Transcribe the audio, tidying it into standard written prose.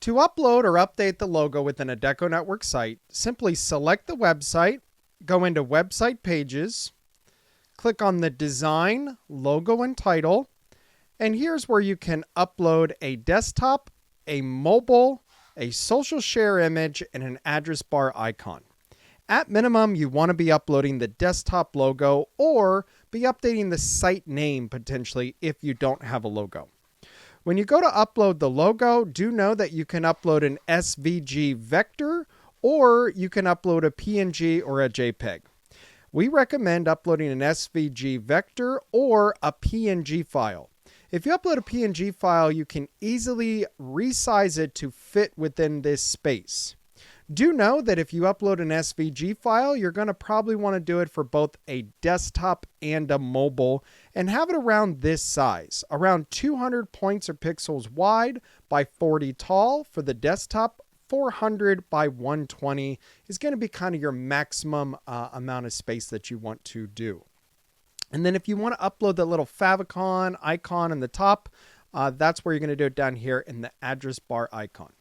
To upload or update the logo within a DecoNetwork site, simply select the website, go into Website Pages, click on the Design, Logo, and Title, and here's where you can upload a desktop, a mobile, a social share image, and an address bar icon. At minimum, you want to be uploading the desktop logo or be updating the site name potentially if you don't have a logo. When you go to upload the logo, do know that you can upload an SVG vector or you can upload a PNG or a JPEG. We recommend uploading an SVG vector or a PNG file. If you upload a PNG file, you can easily resize it to fit within this space. Do know that if you upload an SVG file, you're going to probably want to do it for both a desktop and a mobile and have it around this size, around 200 points or pixels wide by 40 tall for the desktop. 400 by 120 is going to be kind of your maximum amount of space that you want to do. And then if you want to upload the little favicon icon in the top, that's where you're going to do it down here in the address bar icon.